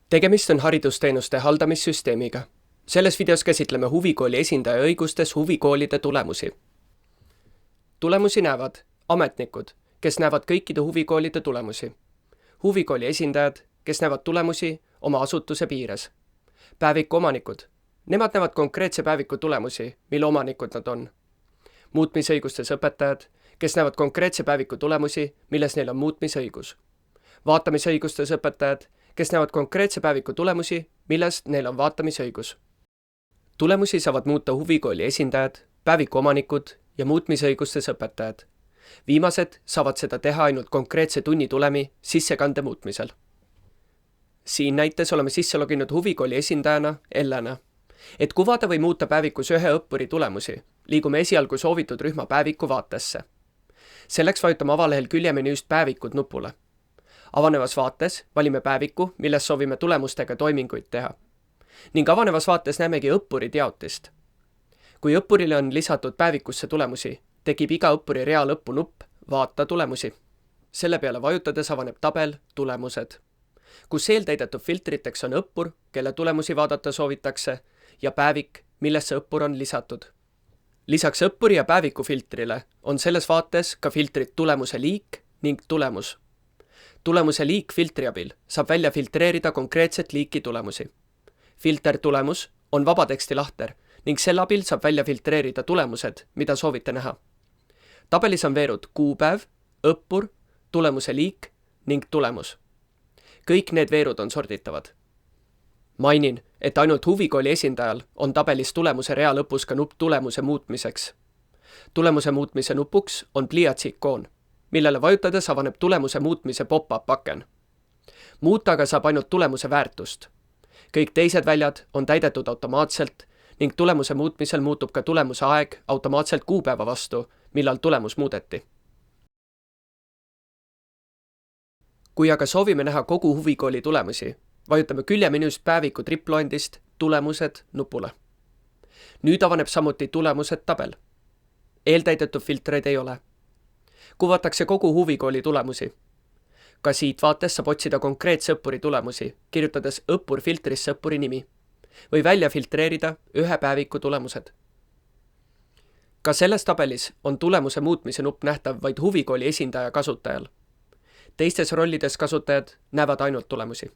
Tegemist on haridusteenuste haldamissüsteemiga. Selles videos käsitleme huvikooli esindaja õigustes huvikoolide tulemusi. Tulemusi näevad ametnikud, kes näevad kõikide huvikoolide tulemusi. Huvikooli esindajad, kes näevad tulemusi oma asutuse piires. Päeviku omanikud. Nemad näevad konkreetse päeviku tulemusi, mille omanikud nad on. Muutmisõigustes õpetajad, kes näevad konkreetse päeviku tulemusi, milles neil on muutmisõigus. Vaatamisõigustes õpetajad, kes näevad konkreetse päeviku tulemusi, millest neil on vaatamisõigus. Tulemusi saavad muuta huvikooli esindajad, päeviku omanikud ja muutmisõigustes õpetajad. Viimased saavad seda teha ainult konkreetse tunnitulemi sissekande muutmisel. Siin näites oleme sisse loginud huvikooli esindajana Ellena. Et kuvada või muuta päevikus ühe õppuri tulemusi, liigume esialgu soovitud rühma päeviku vaatesse. Selleks vajutame avalehel küljemenüüst päevikud nupule. Avanevas vaates valime päeviku, milles soovime tulemustega toiminguid teha. Ning avanevas vaates näemegi õppurid jaotist. Kui õppurile on lisatud päevikusse tulemusi, tekib iga õppuri rea lõppu nupp Vaata tulemusi. Selle peale vajutades avaneb tabel Tulemused, kus eeltäidetud filtriteks on õppur, kelle tulemusi vaadata soovitakse, ja päevik, millesse õppur on lisatud. Lisaks õppuri ja päeviku filtrile on selles vaates ka filtrid tulemuse liik ning tulemus. Tulemuse liik filtri abil saab välja filtreerida konkreetset liiki tulemusi. Filter tulemus on vabateksti lahter ning selle abil saab välja filtreerida tulemused, mida soovite näha. Tabelis on veerud kuupäev, õppur, tulemuse liik ning tulemus. Kõik need veerud on sorditavad. Mainin, et ainult huvikooli esindajal on tabelis tulemuse rea lõpus ka nupp tulemuse muutmiseks. Tulemuse muutmise nupuks on pliiatsi ikoon, millele vajutades avaneb tulemuse muutmise pop-up aken. Muuta aga saab ainult tulemuse väärtust. Kõik teised väljad on täidetud automaatselt ning tulemuse muutmisel muutub ka tulemuse aeg automaatselt kuupäeva vastu, millal tulemus muudeti. Kui aga soovime näha kogu huvikooli tulemusi, vajutame küljemenüüst päeviku tripploendist Tulemused nupule. Nüüd avaneb samuti Tulemused tabel. Eeltäidetud filtreid ei ole. Kuvatakse kogu huvikooli tulemusi. Ka siit vaates saab otsida konkreetse õppuri tulemusi, kirjutades õppur filtrisse õppuri nimi, või välja filtreerida ühe päeviku tulemused. Ka selles tabelis on tulemuse muutmise nupp nähtav vaid huvikooli esindaja kasutajal. Teistes rollides kasutajad näevad ainult tulemusi.